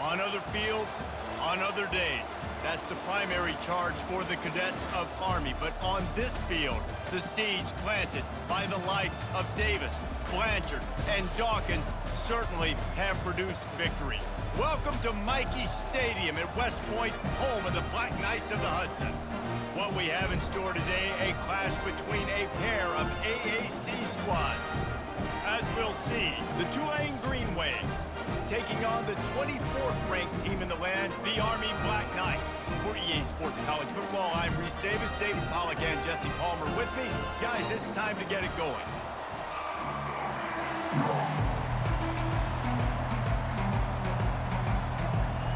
On other fields, on other days. That's the primary charge for the cadets of Army. But on this field, the seeds planted by the likes of Davis, Blanchard, and Dawkins certainly have produced victory. Welcome to Michie Stadium at West Point, home of the Black Knights of the Hudson. What we have in store today, a clash between a pair of AAC squads. As we'll see, the Tulane Green Wave taking on the 24th ranked team in the land, the Army Black Knights. For EA Sports College Football, I'm Reese Davis, David Pollack, and Jesse Palmer with me. Guys, it's time to get it going.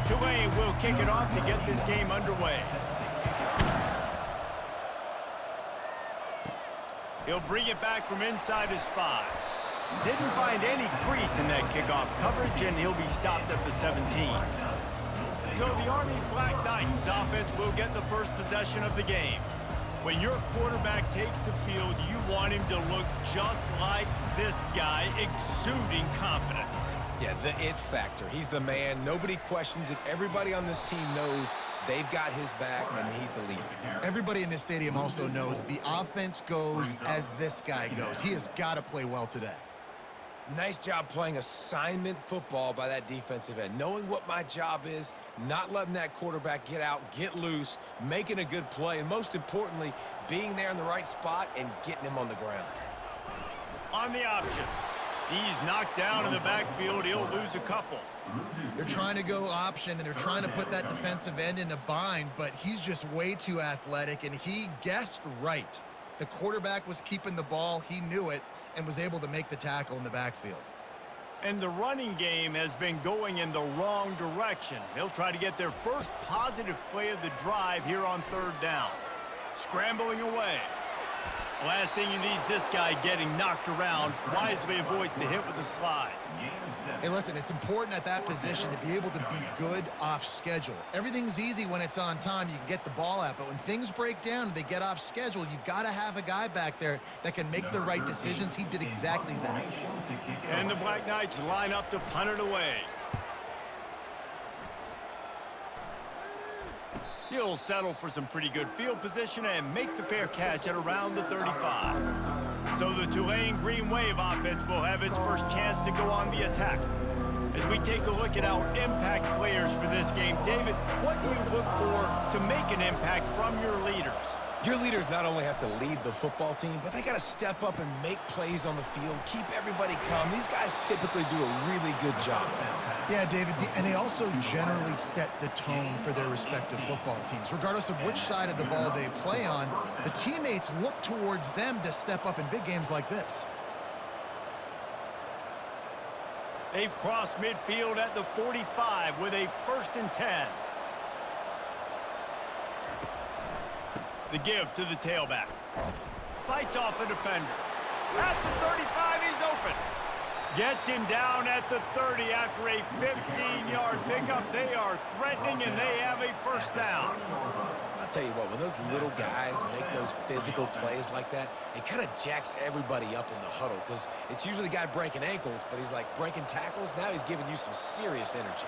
Tulane will kick it off to get this game underway. He'll bring it back from inside his 5. Didn't find any crease in that kickoff coverage, and he'll be stopped at the 17. So the Army Black Knights offense will get the first possession of the game. When your quarterback takes the field, you want him to look just like this guy, exuding confidence. Yeah, the it factor. He's the man. Nobody questions it. Everybody on this team knows they've got his back, and he's the leader. Everybody in this stadium also knows the offense goes as this guy goes. He has got to play well today. Nice job playing assignment football by that defensive end. Knowing what my job is, not letting that quarterback get out, get loose, making a good play, and most importantly, being there in the right spot and getting him on the ground. On the option. He's knocked down in the backfield. He'll lose a couple. They're trying to go option, and they're trying to put that defensive end in a bind, but he's just way too athletic, and he guessed right. The quarterback was keeping the ball. He knew it and was able to make the tackle in the backfield. And the running game has been going in the wrong direction. They'll try to get their first positive play of the drive here on 3rd down. Scrambling away. Last thing you need is this guy getting knocked around. Wisely avoids the hit with the slide. Hey, listen, it's important at that position to be able to be good off schedule. Everything's easy when it's on time. You can get the ball out, but when things break down and they get off schedule, you've got to have a guy back there that can make the right decisions. He did exactly that. And the Black Knights line up to punt it away. He'll settle for some pretty good field position and make the fair catch at around the 35. So the Tulane Green Wave offense will have its first chance to go on the attack. As we take a look at our impact players for this game, David, what do you look for to make an impact from your leaders? Your leaders not only have to lead the football team, but they got to step up and make plays on the field, keep everybody calm. These guys typically do a really good job of it. Yeah, David, and they also generally set the tone for their respective football teams. Regardless of which side of the ball they play on, the teammates look towards them to step up in big games like this. They've crossed midfield at the 45 with a 1st and 10. The give to the tailback. Fights off a defender. At the 35, he's open. Gets him down at the 30 after a 15-yard pickup. They are threatening, and they have a 1st down. I'll tell you what, when those little guys make those physical plays like that, it kind of jacks everybody up in the huddle because it's usually the guy breaking ankles, but he's like breaking tackles. Now he's giving you some serious energy.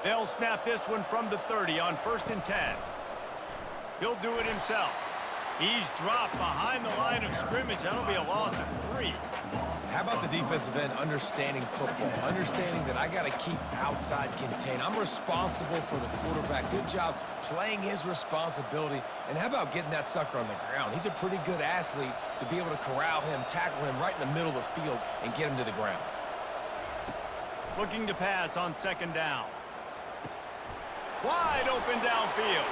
They'll snap this one from the 30 on 1st and 10. He'll do it himself. He's dropped behind the line of scrimmage. That'll be a loss of 3. How about the defensive end understanding football, understanding that I got to keep outside contained. I'm responsible for the quarterback. Good job playing his responsibility. And how about getting that sucker on the ground? He's a pretty good athlete to be able to corral him, tackle him right in the middle of the field, and get him to the ground. Looking to pass on 2nd down. Wide open downfield.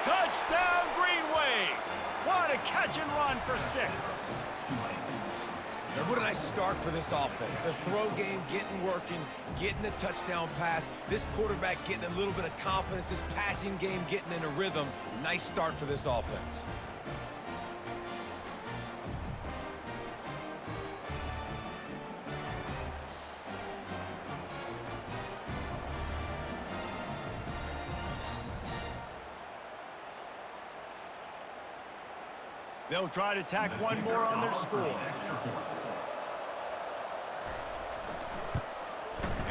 Touchdown, Green Wave! What a catch and run for 6. And what a nice start for this offense. The throw game getting working, getting the touchdown pass. This quarterback getting a little bit of confidence. This passing game getting in a rhythm. Nice start for this offense. They'll try to tack one more on their score.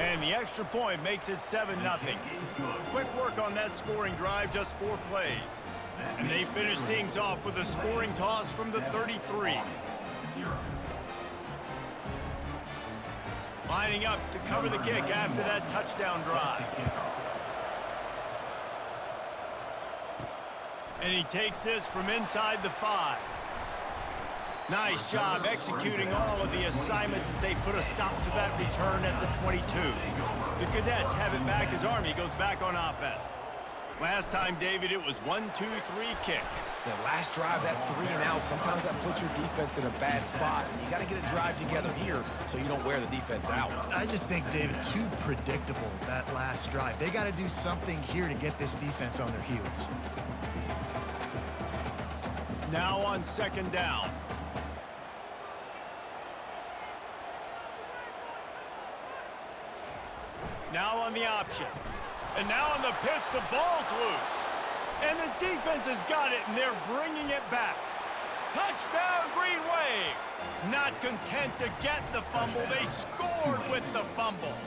And the extra point makes it 7-0. Quick work on that scoring drive, just 4 plays. And they finish things off with a scoring toss from the 33. Lining up to cover the kick after that touchdown drive. And he takes this from inside the 5. Nice job executing all of the assignments as they put a stop to that return at the 22. The Cadets have it back as Army goes back on offense. Last time, David, it was 1-2-3 kick. The last drive, that 3 and out, sometimes that puts your defense in a bad spot. And you got to get a drive together here so you don't wear the defense out. I just think, David, too predictable, that last drive. They got to do something here to get this defense on their heels. Now on 2nd down. Now on the option. And now on the pitch, the ball's loose. And the defense has got it, and they're bringing it back. Touchdown, Green Wave. Not content to get the fumble, they scored with the fumble.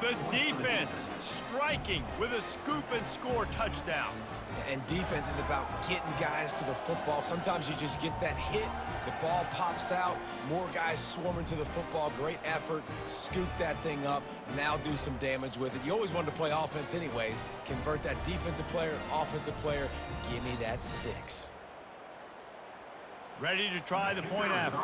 The defense striking with a scoop and score touchdown. And defense is about getting guys to the football. Sometimes you just get that hit, the ball pops out, more guys swarming to the football. Great effort, scoop that thing up, now do some damage with it. You always wanted to play offense anyways. Convert that defensive player, offensive player, give me that 6. Ready to try the point after.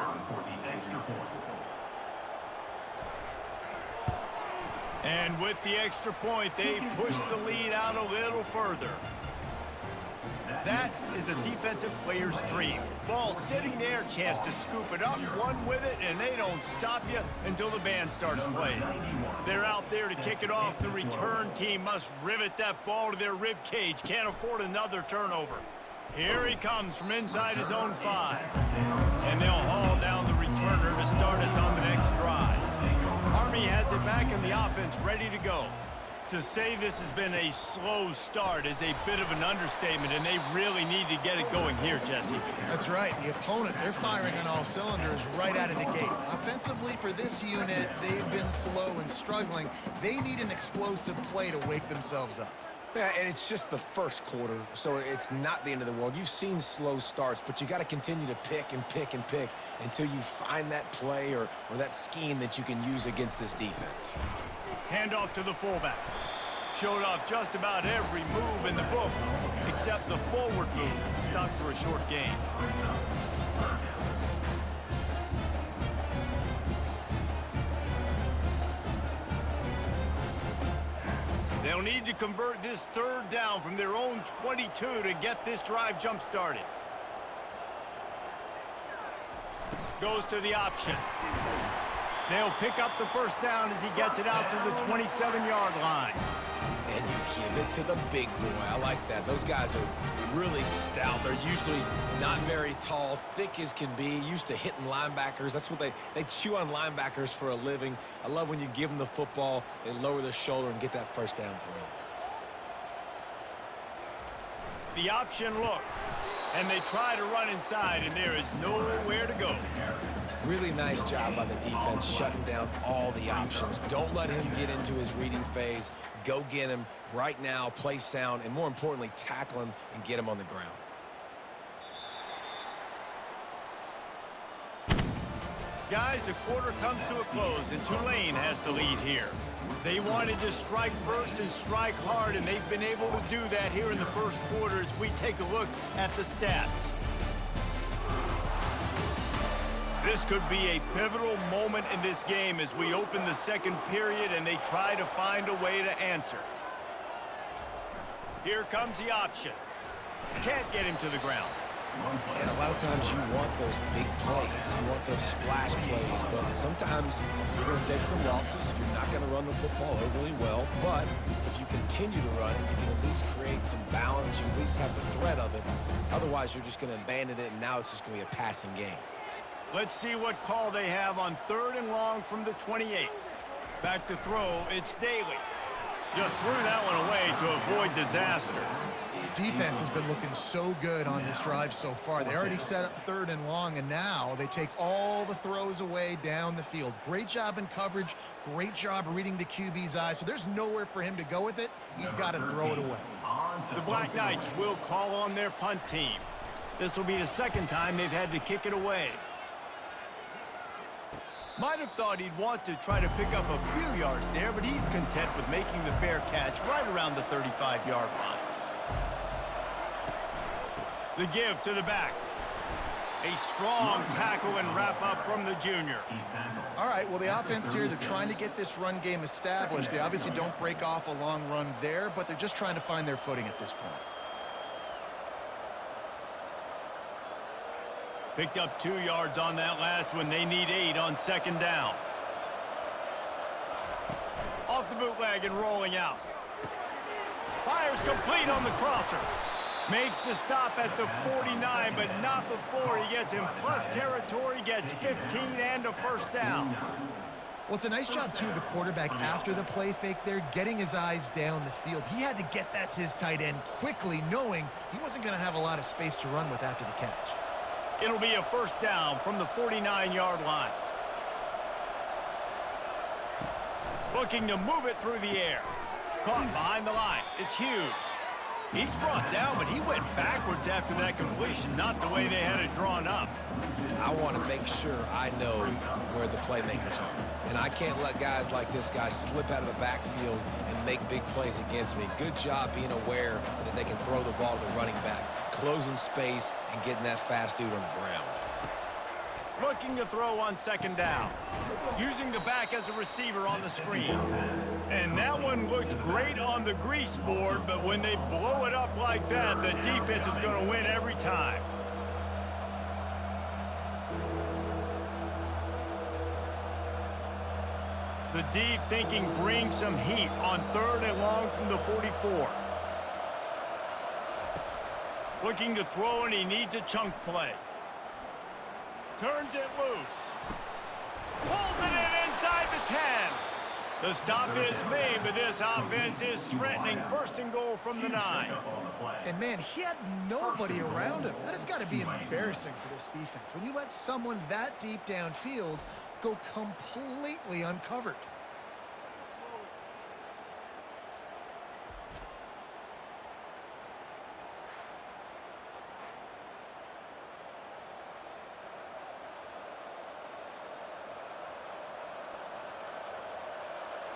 And with the extra point, they push the lead out a little further. That is a defensive player's dream. Ball sitting there, chance to scoop it up, run with it, and they don't stop you until the band starts playing. They're out there to kick it off. The return team must rivet that ball to their rib cage. Can't afford another turnover. Here he comes from inside his own 5. And they'll haul down the returner to start us on the next drive. Army has it back in the offense, ready to go. To say this has been a slow start is a bit of an understatement, and they really need to get it going here, Jesse. That's right. The opponent, they're firing on all cylinders right out of the gate. Offensively, for this unit, they've been slow and struggling. They need an explosive play to wake themselves up. Yeah, and it's just the first quarter, so it's not the end of the world. You've seen slow starts, but you got to continue to pick and pick and pick until you find that play or that scheme that you can use against this defense. Handoff to the fullback. Showed off just about every move in the book, except the forward move. Stopped for a short gain. They'll need to convert this 3rd down from their own 22 to get this drive jump-started. Goes to the option. They'll pick up the 1st down as he gets it out to the 27-yard line. And you give it to the big boy. I like that. Those guys are really stout. They're usually not very tall, thick as can be, used to hitting linebackers. That's what they chew on linebackers for a living. I love when you give them the football, they lower their shoulder and get that 1st down for you. The option look. And they try to run inside, and there is nowhere to go. Really nice job by the defense shutting down all the options. Don't let him get into his reading phase. Go get him right now, play sound, and more importantly, tackle him and get him on the ground. Guys, the quarter comes to a close, and Tulane has the lead here. They wanted to strike first and strike hard, and they've been able to do that here in the first quarter as we take a look at the stats. This could be a pivotal moment in this game as we open the 2nd period and they try to find a way to answer. Here comes the option. Can't get him to the ground. And a lot of times you want those big plays. You want those splash plays. But sometimes you're going to take some losses. You're not going to run the football overly well. But if you continue to run it, you can at least create some balance. You at least have the threat of it. Otherwise, you're just going to abandon it, and now it's just going to be a passing game. Let's see what call they have on 3rd and long from the 28. Back to throw, it's Daly. Just threw that one away to avoid disaster. Defense has been looking so good on this drive so far. They already set up 3rd and long, and now they take all the throws away down the field. Great job in coverage. Great job reading the QB's eyes. So there's nowhere for him to go with it. He's got to throw it away. The Black Knights will call on their punt team. This will be the 2nd time they've had to kick it away. Might have thought he'd want to try to pick up a few yards there, but he's content with making the fair catch right around the 35-yard line. The give to the back. A strong tackle and wrap up from the junior. All right, well, the offense here, they're trying to get this run game established. They obviously don't break off a long run there, but they're just trying to find their footing at this point. Picked up 2 yards on that last one. They need 8 on 2nd down. Off the bootleg and rolling out. Fires complete on the crosser. Makes the stop at the 49, but not before he gets in plus territory, gets 15 and a 1st down. Well, it's a nice job, too, of the quarterback after the play fake there, getting his eyes down the field. He had to get that to his tight end quickly, knowing he wasn't going to have a lot of space to run with after the catch. It'll be a 1st down from the 49-yard line. Looking to move it through the air. Caught behind the line. It's Hughes. He's brought down, but he went backwards after that completion, not the way they had it drawn up. I want to make sure I know where the playmakers are. And I can't let guys like this guy slip out of the backfield and make big plays against me. Good job being aware that they can throw the ball to the running back, closing space, and getting that fast dude on the ground. Looking to throw on 2nd down. Using the back as a receiver on the screen. And that one looked great on the grease board, but when they blow it up like that, the defense is going to win every time. The D thinking bring some heat on 3rd and long from the 44. Looking to throw, and he needs a chunk play. Turns it loose. Pulls it in inside the 10. The stop is made, but this offense is threatening 1st and goal from the 9. And, man, he had nobody around him. That has got to be embarrassing for this defense. When you let someone that deep downfield go completely uncovered.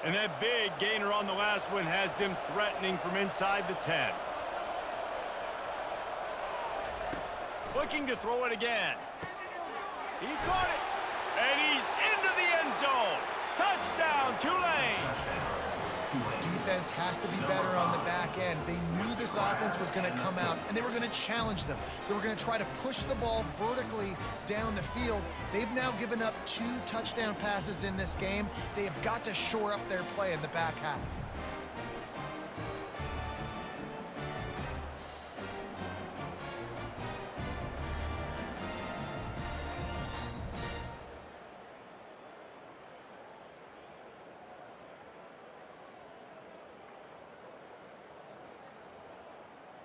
And that big gainer on the last one has them threatening from inside the 10. Looking to throw it again. He caught it. And he's into the end zone. Touchdown, Tulane. Defense has to be better on the back end. They knew this offense was going to come out, and they were going to challenge them. They were going to try to push the ball vertically down the field. They've now given up 2 touchdown passes in this game. They have got to shore up their play in the back half.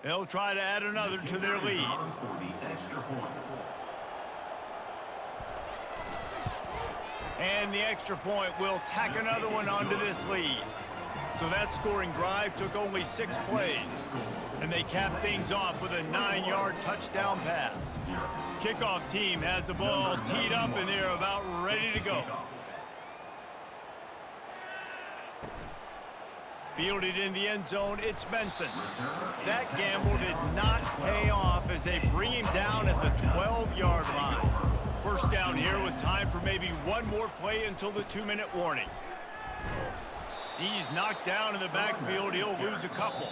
They'll try to add another to their lead. And the extra point will tack another one onto this lead. So that scoring drive took only 6 plays. And they cap things off with a 9-yard touchdown pass. Kickoff team has the ball teed up, and they're about ready to go. Fielded in the end zone, it's Benson. That gamble did not pay off as they bring him down at the 12-yard line. 1st down here with time for maybe one more play until the 2-minute warning. He's knocked down in the backfield. He'll lose a couple.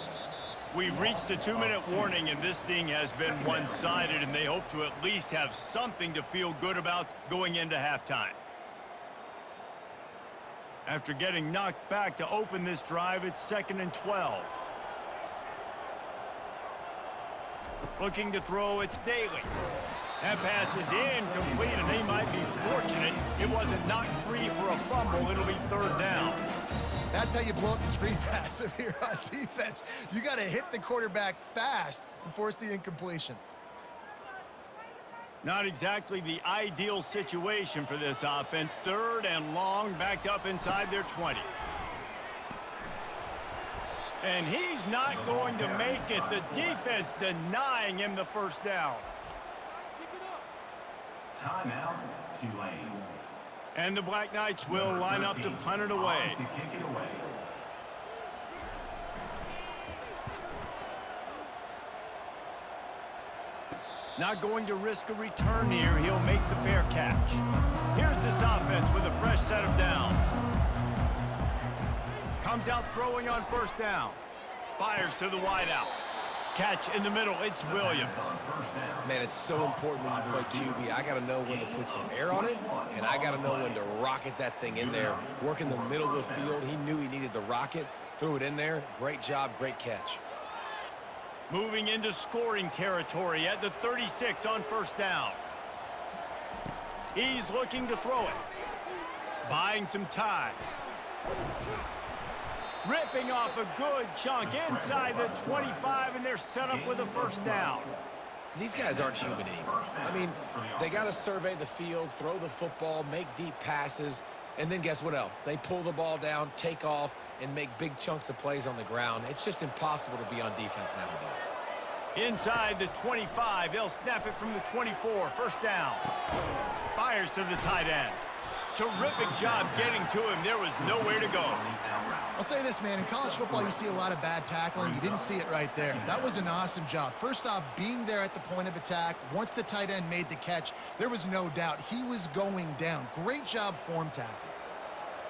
We've reached the 2-minute warning, and this thing has been one-sided, and they hope to at least have something to feel good about going into halftime. After getting knocked back to open this drive, it's 2nd and 12. Looking to throw, it's Daly. That pass is incomplete, and they might be fortunate it wasn't knocked free for a fumble. It'll be 3rd down. That's how you blow up the screen pass if you're on defense. You got to hit the quarterback fast and force the incompletion. Not exactly the ideal situation for this offense. 3rd and long, backed up inside their 20. And he's not going to make it. The defense denying him the first down. Timeout, Tulane. And the Black Knights will line up to punt it away. To kick it away. Not going to risk a return here. He'll make the fair catch. Here's this offense with a fresh set of downs. Comes out throwing on first down. Fires to the wideout. Catch in the middle. It's Williams. Man, it's so important when you play QB. I got to know when to put some air on it, and I got to know when to rocket that thing in there. Work in the middle of the field. He knew he needed the rocket. Threw it in there. Great job, great catch. Moving into scoring territory at the 36 on first down. He's looking to throw it. Buying some time. Ripping off a good chunk inside the 25, and they're set up with a first down. These guys aren't human anymore. I mean, they got to survey the field, throw the football, make deep passes, and then guess what else? They pull the ball down, take off, and make big chunks of plays on the ground. It's just impossible to be on defense nowadays. Inside the 25, they'll snap it from the 24. First down. Fires to the tight end. Terrific job getting to him. There was nowhere to go. I'll say this, man. In college football, you see a lot of bad tackling. You didn't see it right there. That was an awesome job. First off, being there at the point of attack. Once the tight end made the catch, there was no doubt he was going down. Great job form tackling.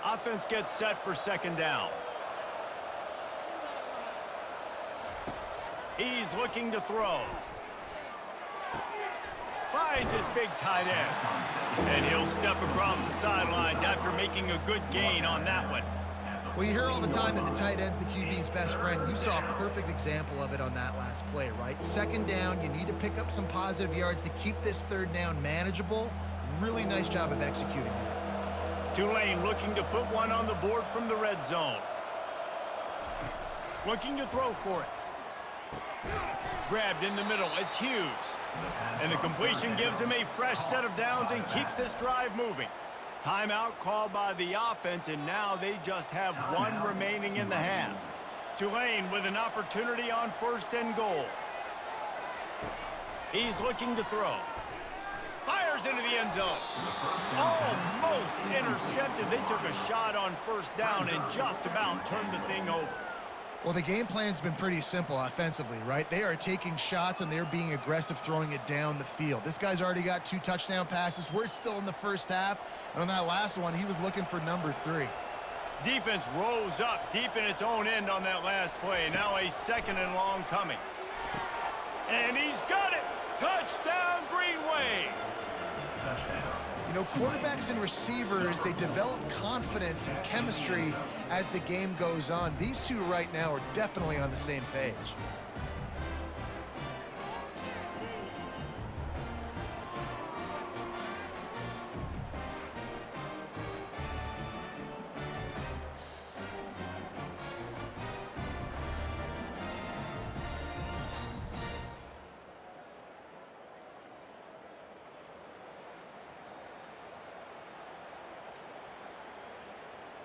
Offense gets set for second down. He's looking to throw. Finds his big tight end. And he'll step across the sidelines after making a good gain on that one. Well, you hear all the time that the tight end's the QB's best friend. You saw a perfect example of it on that last play, right? Second down, you need to pick up some positive yards to keep this third down manageable. Really nice job of executing that. Tulane looking to put one on the board from the red zone. Looking to throw for it. Grabbed in the middle. It's Hughes. And the completion gives him a fresh set of downs and keeps this drive moving. Timeout called by the offense, and now they just have one remaining in the half. Tulane with an opportunity on first and goal. He's looking to throw. Fires into the end zone. Almost intercepted. They took a shot on first down and just about turned the thing over. Well, the game plan's been pretty simple offensively, right? They are taking shots, and they're being aggressive throwing it down the field. This guy's already got 2 touchdown passes. We're still in the first half, and on that last one, he was looking for number 3. Defense rose up deep in its own end on that last play. Now a second and long coming. And he's got it! Touchdown, Green Wave! You know, quarterbacks and receivers, they develop confidence and chemistry as the game goes on. These two right now are definitely on the same page.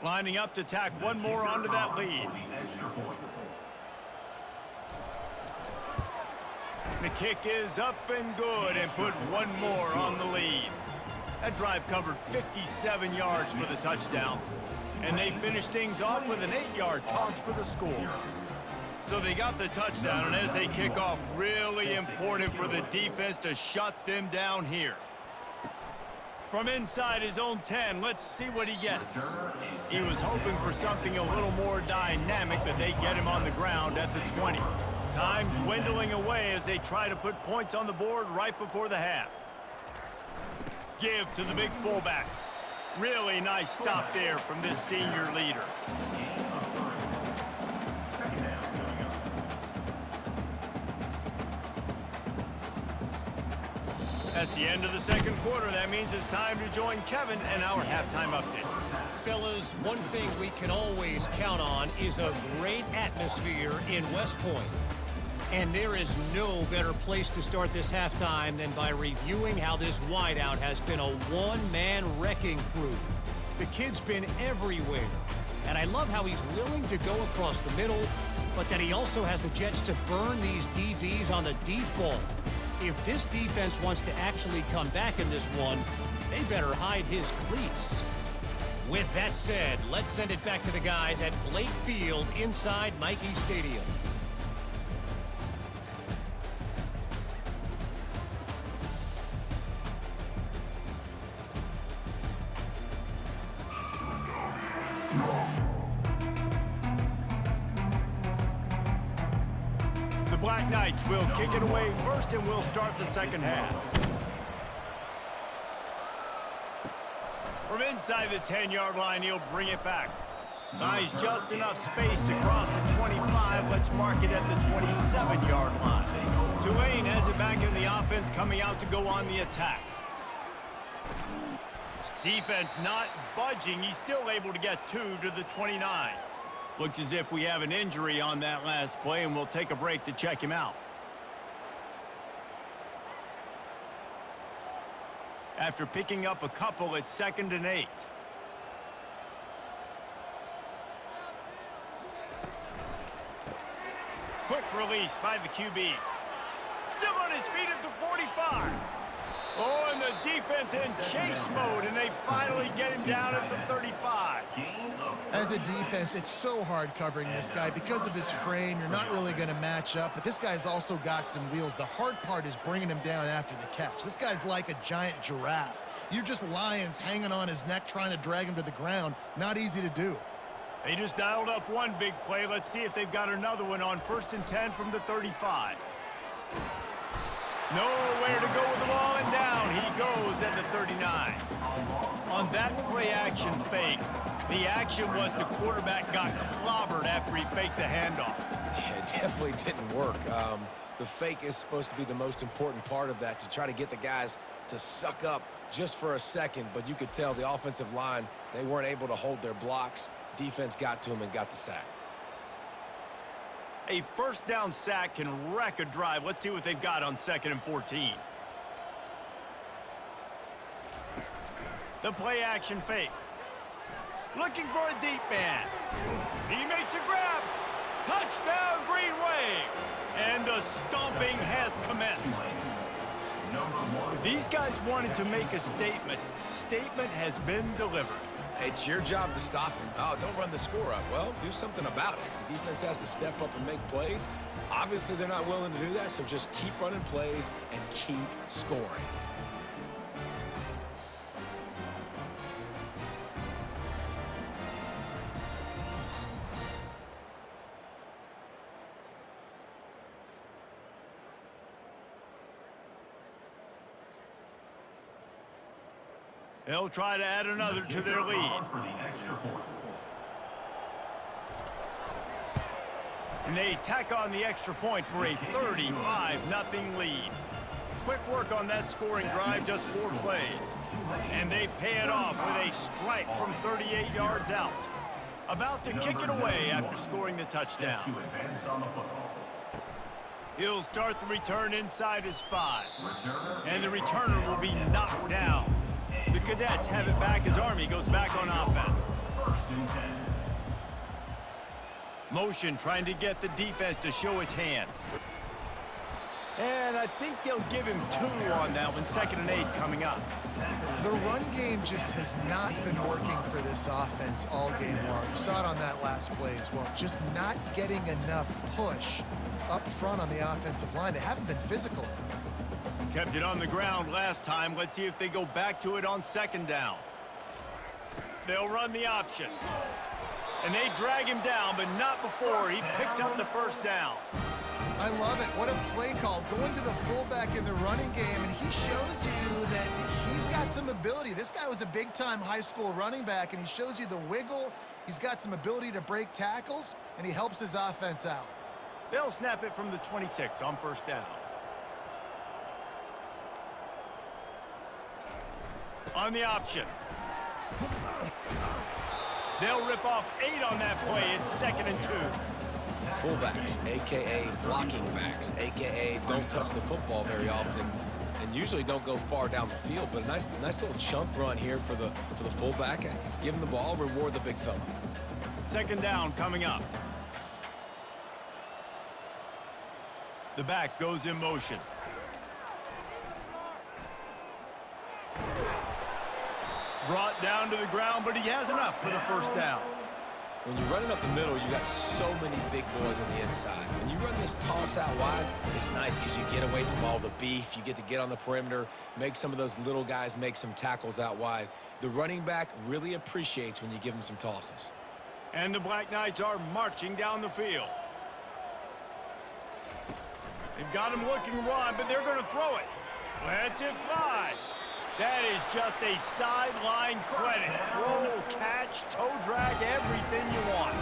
Lining up to tack one more onto that lead. The kick is up and good and put one more on the lead. That drive covered 57 yards for the touchdown. And they finished things off with an 8-yard toss for the score. So they got the touchdown, and as they kick off, really important for the defense to shut them down here. From inside his own 10, let's see what he gets. He was hoping for something a little more dynamic, but they get him on the ground at the 20. Time dwindling away as they try to put points on the board right before the half. Give to the big fullback. Really nice stop there from this senior leader. That's the end of the second quarter. That means it's time to join Kevin and our halftime update. fellas, one thing we can always count on is a great atmosphere in West Point. And there is no better place to start this halftime than by reviewing how this wideout has been a one-man wrecking crew. The kid's been everywhere. And I love how he's willing to go across the middle, but that he also has the jets to burn these DBs on the deep ball. If this defense wants to actually come back in this one, they better hide his cleats. With that said, let's send it back to the guys at Blake Field inside Michie Stadium. The Black Knights will kick it away first, and we'll start the second half. From inside the 10-yard line, he'll bring it back. Buys just enough space to cross the 25. Let's mark it at the 27-yard line. Tulane has it back in the offense, coming out to go on the attack. Defense not budging. He's still able to get 2 to the 29. Looks as if we have an injury on that last play, and we'll take a break to check him out. After picking up a couple, it's 2nd and 8. Quick release by the QB. Still on his feet at the 45. Oh, and the defense in chase mode, and they finally get him down at the 35. As a defense, it's so hard covering this guy. Because of his frame, you're not really going to match up, but this guy's also got some wheels. The hard part is bringing him down after the catch. This guy's like a giant giraffe. You're just lions hanging on his neck trying to drag him to the ground. Not easy to do. They just dialed up one big play. Let's see if they've got another one on 1st and 10 from the 35. Nowhere to go with the ball, and down he goes at the 39. On that play-action fake, the action was the quarterback got clobbered after he faked the handoff. Yeah, it definitely didn't work. The fake is supposed to be the most important part of that, to try to get the guys to suck up just for a second, but you could tell the offensive line, they weren't able to hold their blocks. Defense got to him and got the sack. A first down sack can wreck a drive. Let's see what they've got on 2nd and 14. The play action fake. Looking for a deep man. He makes a grab. Touchdown, Green Wave. And the stomping has commenced. These guys wanted to make a statement. Statement has been delivered. It's your job to stop him. Oh, don't run the score up. Well, do something about it. The defense has to step up and make plays. Obviously, they're not willing to do that, so just keep running plays and keep scoring. They'll try to add another to their lead. And they tack on the extra point for a 35-0 lead. Quick work on that scoring drive, just 4 plays. And they pay it off with a strike from 38 yards out. About to kick it away after scoring the touchdown. He'll start the return inside his 5. And the returner will be knocked down. The Cadets have it back as Army goes back on offense. Motion trying to get the defense to show his hand. And I think they'll give him 2 on that one. 2nd and 8 coming up. The run game just has not been working for this offense all game long. You saw it on that last play as well. Just not getting enough push up front on the offensive line. They haven't been physical. Kept it on the ground last time. Let's see if they go back to it on 2nd down. They'll run the option. And they drag him down, but not before he picks up the 1st down. I love it. What a play call. Going to the fullback in the running game, and he shows you that he's got some ability. This guy was a big-time high school running back, and he shows you the wiggle. He's got some ability to break tackles, and he helps his offense out. They'll snap it from the 26 on 1st down. On the option. They'll rip off 8 on that play. It's 2nd and 2. Fullbacks, a.k.a. blocking backs, a.k.a. don't touch the football very often and usually don't go far down the field. But a nice little chunk run here for the fullback. Give him the ball, reward the big fella. 2nd down coming up. The back goes in motion. Brought down to the ground, but he has enough for the 1st down. When you're running up the middle, you got so many big boys on the inside. When you run this toss out wide, it's nice because you get away from all the beef. You get to get on the perimeter, make some of those little guys make some tackles out wide. The running back really appreciates when you give him some tosses. And the Black Knights are marching down the field. They've got him looking run, but they're going to throw it. Lets it fly. That is just a sideline credit. Throw, catch, toe drag, everything you want.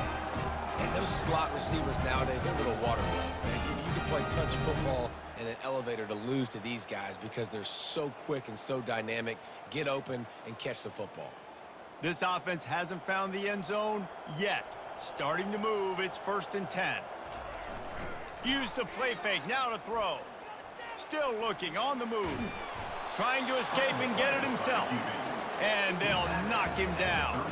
And those slot receivers nowadays, they're little water balls, man. You can play touch football in an elevator to lose to these guys because they're so quick and so dynamic. Get open and catch the football. This offense hasn't found the end zone yet. Starting to move, it's 1st and 10. Use the play fake, now to throw. Still looking, on the move. Trying to escape and get it himself. And they'll knock him down.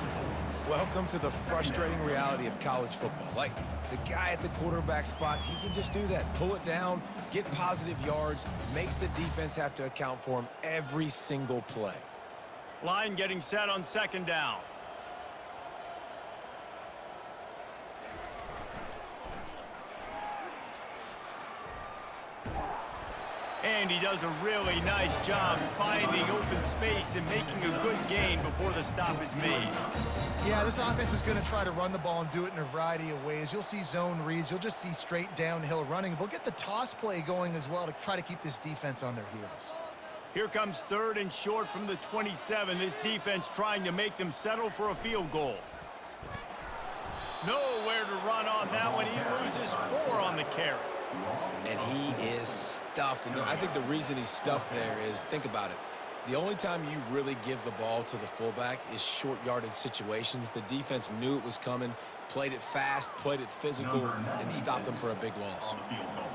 Welcome to the frustrating reality of college football. Like, the guy at the quarterback spot, he can just do that. Pull it down, get positive yards, makes the defense have to account for him every single play. Line getting set on 2nd down. And he does a really nice job finding open space and making a good gain before the stop is made. Yeah, this offense is going to try to run the ball and do it in a variety of ways. You'll see zone reads. You'll just see straight downhill running. They'll get the toss play going as well to try to keep this defense on their heels. Here comes 3rd and short from the 27. This defense trying to make them settle for a field goal. Nowhere to run on that one. He loses 4 on the carry. And he is stuffed. And I think the reason he's stuffed there is, think about it. The only time you really give the ball to the fullback is short yardage situations. The defense knew it was coming, played it fast, played it physical, and stopped them for a big loss.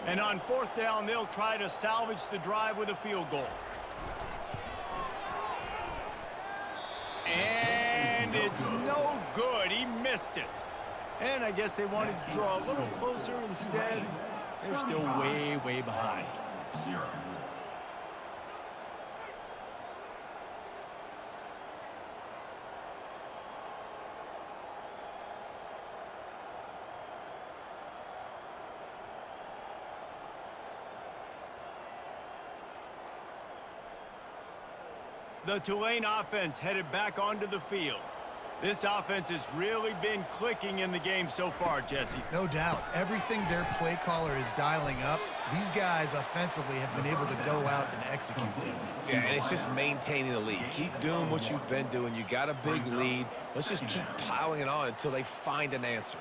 And on 4th down, they'll try to salvage the drive with a field goal. And it's no good. He missed it. And I guess they wanted to draw a little closer instead. They're still way, way behind. 0. The Tulane offense headed back onto the field. This offense has really been clicking in the game so far, Jesse. No doubt. Everything their play caller is dialing up, these guys offensively have been able to go out and execute them. Yeah, and it's just maintaining the lead. Keep doing what you've been doing. You got a big lead. Let's just keep piling it on until they find an answer.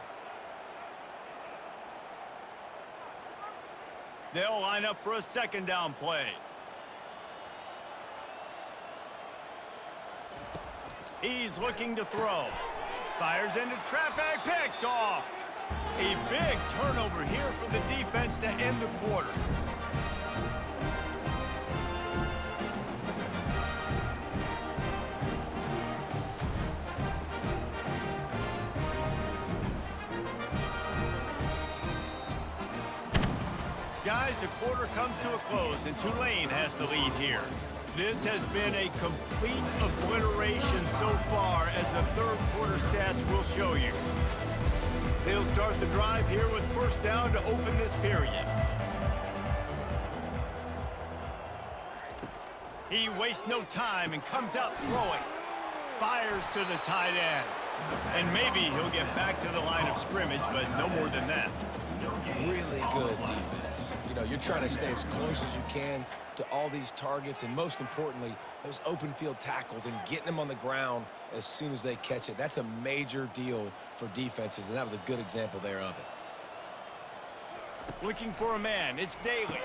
They'll line up for a 2nd down play. He's looking to throw. Fires into traffic, picked off. A big turnover here for the defense to end the quarter. Guys, the quarter comes to a close, and Tulane has the lead here. This has been a complete obliteration so far, as the 3rd quarter stats will show you. They'll start the drive here with 1st down to open this period. He wastes no time and comes out throwing. Fires to the tight end. And maybe he'll get back to the line of scrimmage, but no more than that. Really good defense. You know, you're trying to stay as close as you can to all these targets, and most importantly, those open field tackles and getting them on the ground as soon as they catch it. That's a major deal for defenses, and that was a good example there of it. Looking for a man. It's Daly.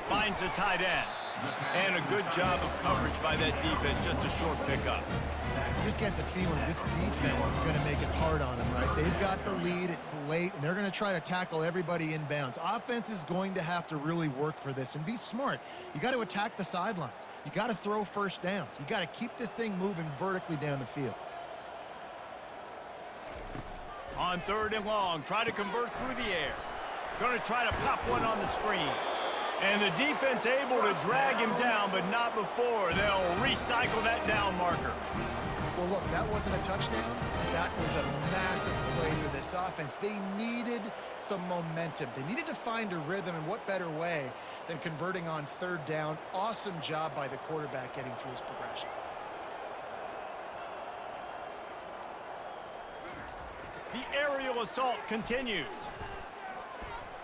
Finds the tight end. And a good job of coverage by that defense, just a short pickup. You just get the feeling this defense is going to make it hard on them, right? They've got the lead, it's late, and they're going to try to tackle everybody inbounds. Offense is going to have to really work for this and be smart. You got to attack the sidelines. You got to throw first downs. You got to keep this thing moving vertically down the field. On 3rd and long, try to convert through the air. Going to try to pop one on the screen. And the defense able to drag him down, but not before. They'll recycle that down marker. Well, look, that wasn't a touchdown. That was a massive play for this offense. They needed some momentum. They needed to find a rhythm, and what better way than converting on 3rd down. Awesome job by the quarterback getting through his progression. The aerial assault continues.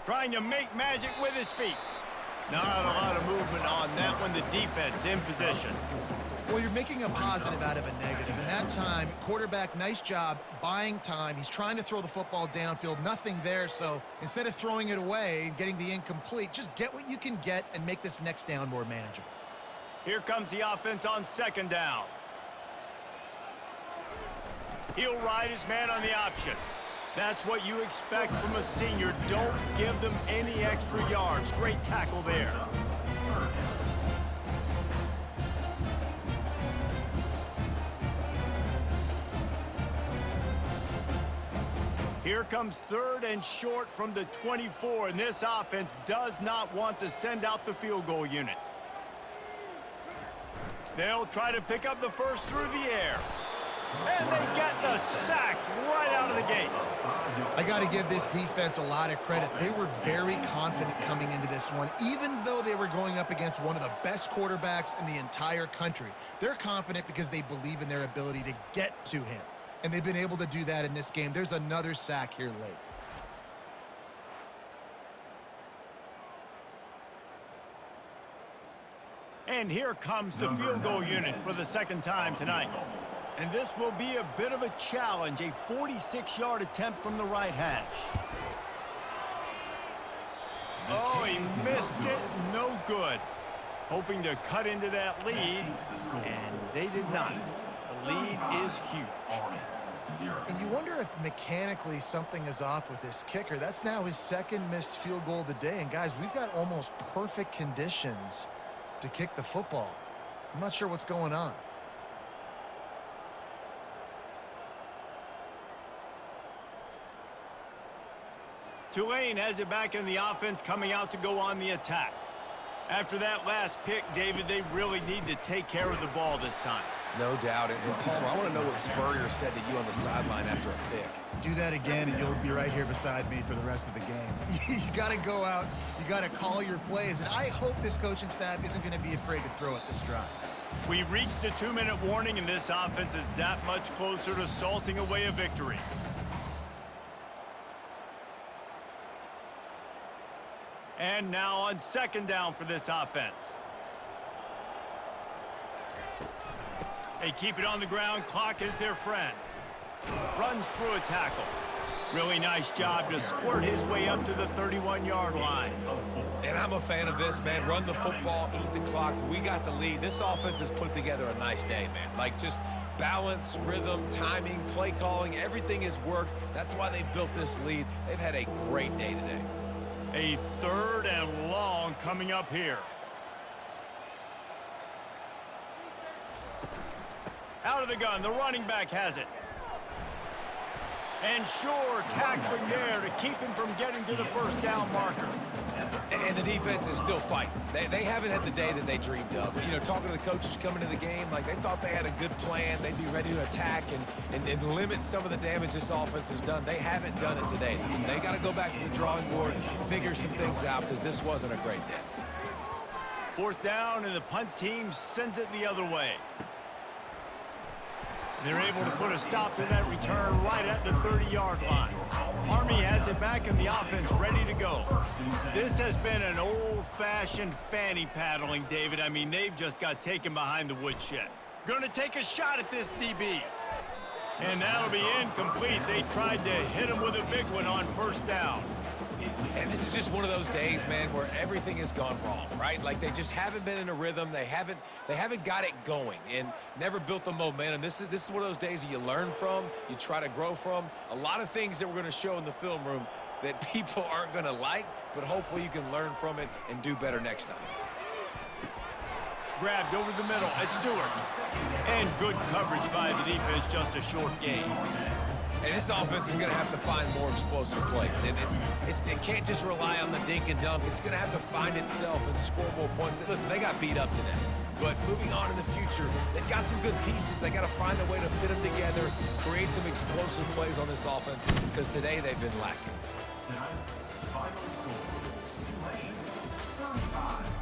Trying to make magic with his feet. Not a lot of movement on that one. The defense in position. Well, you're making a positive out of a negative. And that time, quarterback, nice job buying time. He's trying to throw the football downfield. Nothing there. So instead of throwing it away and getting the incomplete, just get what you can get and make this next down more manageable. Here comes the offense on 2nd down. He'll ride his man on the option. That's what you expect from a senior. Don't give them any extra yards. Great tackle there. Here comes 3rd and short from the 24, and this offense does not want to send out the field goal unit. They'll try to pick up the first through the air. And they get the sack right out of the gate. I got to give this defense a lot of credit. They were very confident coming into this one, even though they were going up against one of the best quarterbacks in the entire country. They're confident because they believe in their ability to get to him. And they've been able to do that in this game. There's another sack here late. And here comes the field goal unit for the 2nd time tonight. And this will be a bit of a challenge, a 46-yard attempt from the right hash. Oh, he missed it. No good. Hoping to cut into that lead, and they did not. The lead is huge. And you wonder if mechanically something is off with this kicker. That's now his 2nd missed field goal of the day. And guys, we've got almost perfect conditions to kick the football. I'm not sure what's going on. Tulane has it back in the offense, coming out to go on the attack. After that last pick, David, they really need to take care of the ball this time. No doubt. And Palmer, I want to know what Spurrier said to you on the sideline after a pick. Do that again, and you'll be right here beside me for the rest of the game. You got to go out. You got to call your plays. And I hope this coaching staff isn't going to be afraid to throw it this drive. We've reached the 2-minute warning, and this offense is that much closer to salting away a victory. And now on 2nd down for this offense. They keep it on the ground. Clock is their friend. Runs through a tackle. Really nice job to squirt his way up to the 31-yard line. And I'm a fan of this, man. Run the football, eat the clock. We got the lead. This offense has put together a nice day, man. Like, just balance, rhythm, timing, play calling, everything has worked. That's why they've built this lead. They've had a great day today. A 3rd and long coming up here. Out of the gun, the running back has it. And sure, tackling there to keep him from getting to the 1st down marker. And the defense is still fighting. They haven't had the day that they dreamed of. You know, talking to the coaches coming to the game, like they thought they had a good plan. They'd be ready to attack and limit some of the damage this offense has done. They haven't done it today. They got to go back to the drawing board, figure some things out, because this wasn't a great day. 4th down, and the punt team sends it the other way. They're able to put a stop to that return right at the 30-yard line. Army has it back in the offense, ready to go. This has been an old-fashioned fanny paddling, David. I mean, they've just got taken behind the woodshed. Going to take a shot at this DB. And that'll be incomplete. They tried to hit him with a big one on 1st down. And this is just one of those days, man, where everything has gone wrong, right? Like they just haven't been in a rhythm. They haven't got it going and never built the momentum. This is one of those days that you learn from, you try to grow from. A lot of things that we're going to show in the film room that people aren't going to like, but hopefully you can learn from it and do better next time. Grabbed over the middle. It's Stewart. And good coverage by the defense, just a short gain. And this offense is going to have to find more explosive plays. And it can't just rely on the dink and dunk. It's going to have to find itself and score more points. Listen, they got beat up today. But moving on in the future, they've got some good pieces. They got to find a way to fit them together, create some explosive plays on this offense, because today they've been lacking. Tonight's final score, Tulane 35.